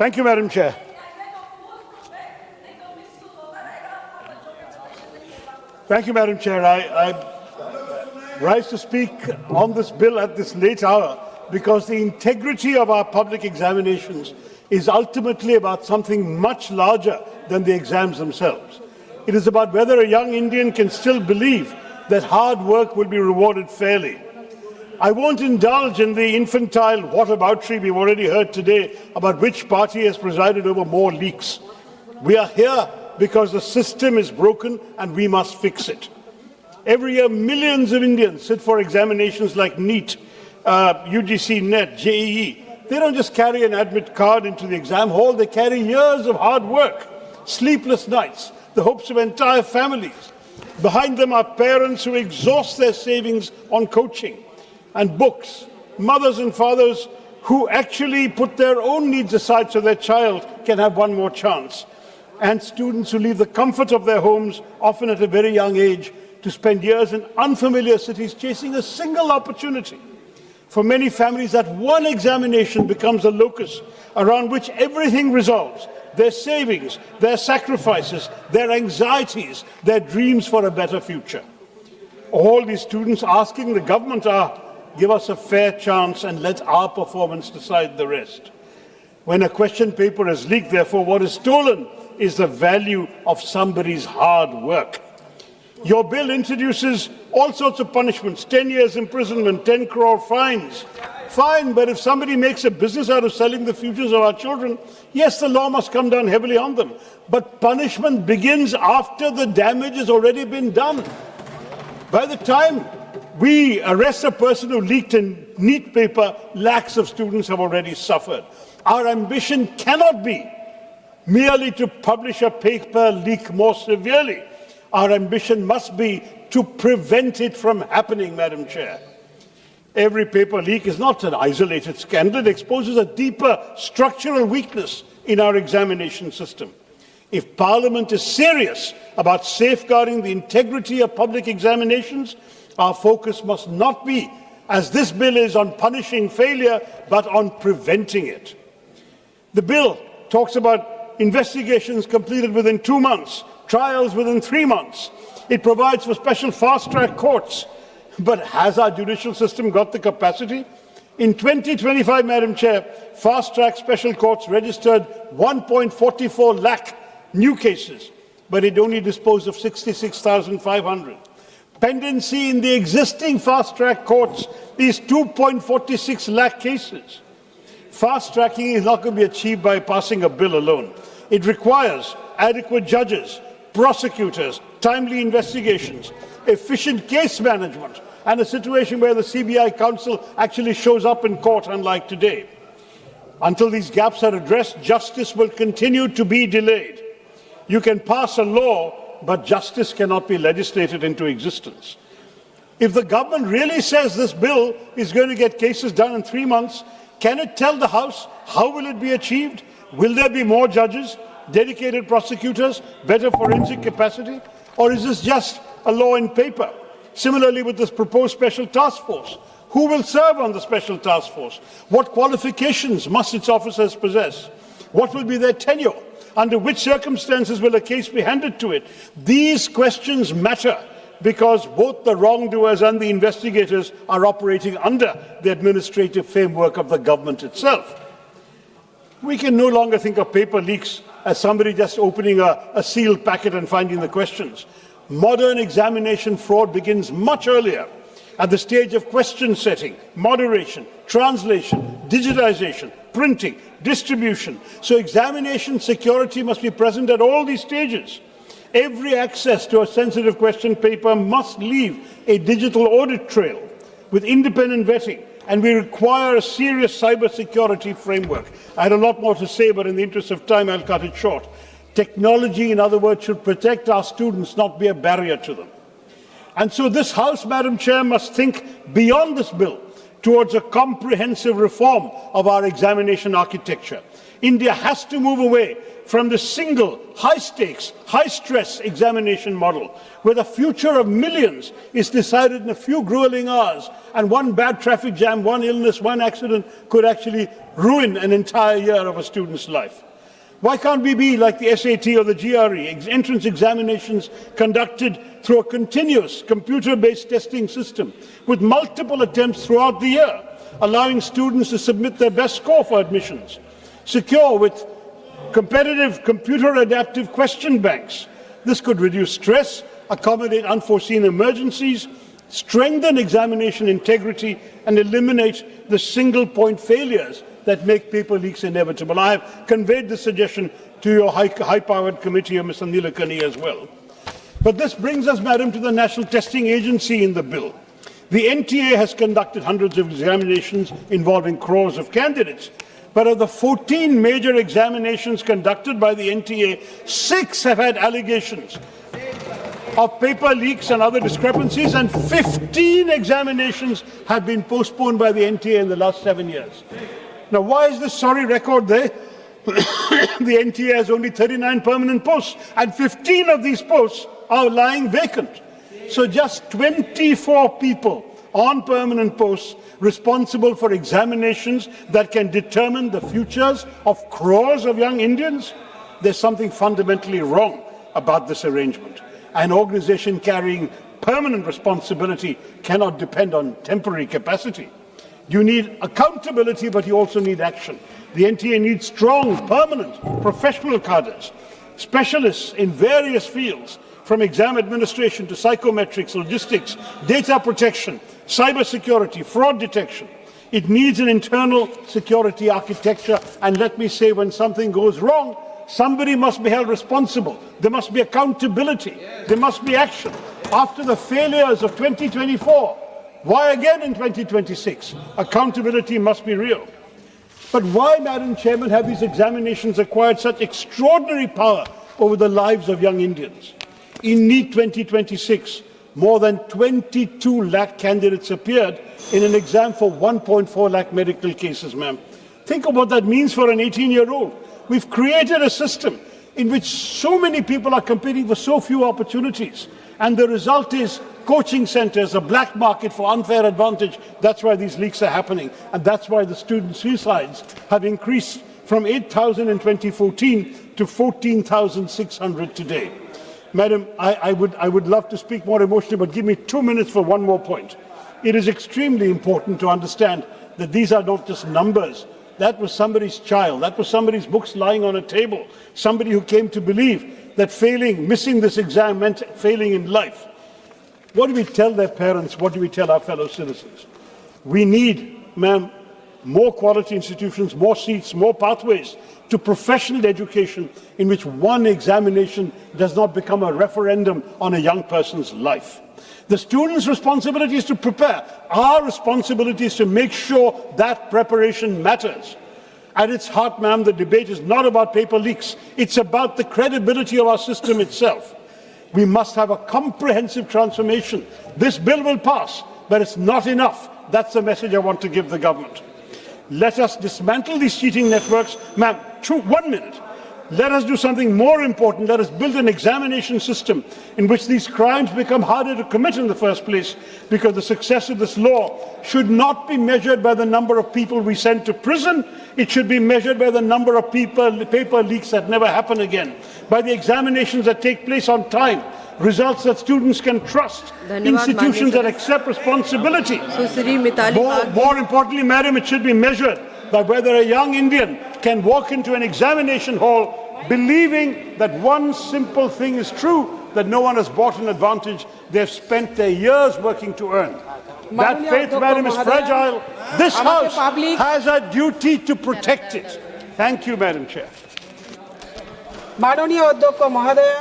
Thank you, Madam Chair. Thank you, Madam Chair. I rise to speak on this bill at this late hour because the integrity of our public examinations is ultimately about something much larger than the exams themselves. It is about whether a young Indian can still believe that hard work will be rewarded fairly. I won't indulge in the infantile whataboutery we've already heard today about which party has presided over more leaks. We are here because the system is broken and we must fix it. Every year, millions of Indians sit for examinations like NEET, UGC, NET, JEE. They don't just carry an admit card into the exam hall, they carry years of hard work, sleepless nights, the hopes of entire families. Behind them are parents who exhaust their savings on coaching and books, mothers and fathers who actually put their own needs aside so their child can have one more chance, and students who leave the comfort of their homes, often at a very young age, to spend years in unfamiliar cities chasing a single opportunity. For many families, that one examination becomes a locus around which everything resolves: their savings, their sacrifices, their anxieties, their dreams for a better future. All these students asking the government are, give us a fair chance and let our performance decide the rest. When a question paper is leaked, therefore, what is stolen is the value of somebody's hard work. Your bill introduces all sorts of punishments, 10 years imprisonment, 10 crore fines. Fine, but if somebody makes a business out of selling the futures of our children, yes, the law must come down heavily on them. But punishment begins after the damage has already been done. By the time we arrest a person who leaked a NEET paper, lakhs of students have already suffered. Our ambition cannot be merely to publish a paper leak more severely. Our ambition must be to prevent it from happening, Madam Chair. Every paper leak is not an isolated scandal. It exposes a deeper structural weakness in our examination system. If Parliament is serious about safeguarding the integrity of public examinations, our focus must not be, as this bill is, on punishing failure, but on preventing it. The bill talks about investigations completed within 2 months, trials within 3 months. It provides for special fast-track courts. But has our judicial system got the capacity? In 2025, Madam Chair, fast-track special courts registered 1.44 lakh new cases, but it only disposed of 66,500. Pendency in the existing fast-track courts is 2.46 lakh cases. Fast-tracking is not going to be achieved by passing a bill alone. It requires adequate judges, prosecutors, timely investigations, efficient case management, and a situation where the CBI counsel actually shows up in court, unlike today. Until these gaps are addressed, justice will continue to be delayed. You can pass a law, but justice cannot be legislated into existence. If the government really says this bill is going to get cases done in 3 months, can it tell the House how will it be achieved? Will there be more judges, dedicated prosecutors, better forensic capacity? Or is this just a law in paper? Similarly, with this proposed special task force, who will serve on the special task force? What qualifications must its officers possess? What will be their tenure? Under which circumstances will a case be handed to it? These questions matter because both the wrongdoers and the investigators are operating under the administrative framework of the government itself. We can no longer think of paper leaks as somebody just opening a sealed packet and finding the questions. Modern examination fraud begins much earlier, at the stage of question setting, moderation, translation, digitization, printing, distribution. So examination security must be present at all these stages. Every access to a sensitive question paper must leave a digital audit trail with independent vetting, and we require a serious cybersecurity framework. I had a lot more to say, but in the interest of time, I'll cut it short. Technology, in other words, should protect our students, not be a barrier to them. And so this House, Madam Chair, must think beyond this bill towards a comprehensive reform of our examination architecture. India has to move away from the single, high-stakes, high-stress examination model, where the future of millions is decided in a few grueling hours, and one bad traffic jam, one illness, one accident could actually ruin an entire year of a student's life. Why can't we be like the SAT or the GRE, entrance examinations conducted through a continuous computer-based testing system with multiple attempts throughout the year, allowing students to submit their best score for admissions, secure with competitive computer-adaptive question banks. This could reduce stress, accommodate unforeseen emergencies, strengthen examination integrity, and eliminate the single-point failures that make paper leaks inevitable. I have conveyed this suggestion to your high-powered committee of Mr. Nilekani as well. But this brings us, Madam, to the National Testing Agency in the bill. The NTA has conducted hundreds of examinations involving crores of candidates. But of the 14 major examinations conducted by the NTA, 6 have had allegations of paper leaks and other discrepancies, and 15 examinations have been postponed by the NTA in the last 7 years. Now, why is this sorry record there? The NTA has only 39 permanent posts, and 15 of these posts are lying vacant. So just 24 people on permanent posts responsible for examinations that can determine the futures of crores of young Indians? There's something fundamentally wrong about this arrangement. An organization carrying permanent responsibility cannot depend on temporary capacity. You need accountability, but you also need action. The NTA needs strong, permanent, professional cadres, specialists in various fields, from exam administration to psychometrics, logistics, data protection, cyber security, fraud detection. It needs an internal security architecture, and let me say, when something goes wrong, somebody must be held responsible. There must be accountability. There must be action. After the failures of 2024, why again in 2026? Accountability must be real. But why, Madam Chairman, have these examinations acquired such extraordinary power over the lives of young Indians? In NEET 2026, more than 22 lakh candidates appeared in an exam for 1.4 lakh medical cases, ma'am. Think of what that means for an 18-year-old. We've created a system in which so many people are competing for so few opportunities. And the result is coaching centers, a black market for unfair advantage. That's why these leaks are happening. And that's why the student suicides have increased from 8,000 in 2014 to 14,600 today. Madam, I would love to speak more emotionally, but give me 2 minutes for one more point. It is extremely important to understand that these are not just numbers. That was somebody's child. That was somebody's books lying on a table. Somebody who came to believe that missing this exam meant failing in life. What do we tell their parents? What do we tell our fellow citizens? We need, ma'am, more quality institutions, more seats, more pathways to professional education in which one examination does not become a referendum on a young person's life. The student's responsibility is to prepare. Our responsibility is to make sure that preparation matters. At its heart, ma'am, the debate is not about paper leaks. It's about the credibility of our system itself. We must have a comprehensive transformation. This bill will pass, but it's not enough. That's the message I want to give the government. Let us dismantle these cheating networks. Ma'am, 1 minute. Let us do something more important. Let us build an examination system in which these crimes become harder to commit in the first place, because the success of this law should not be measured by the number of people we send to prison. It should be measured by the number of paper leaks that never happen again, by the examinations that take place on time, results that students can trust, institutions that accept responsibility. More importantly, madam, it should be measured by whether a young Indian can walk into an examination hall believing that one simple thing is true, that no one has bought an advantage they've spent their years working to earn. That faith, madam, is fragile. This House has a duty to protect it. Thank you, Madam Chair.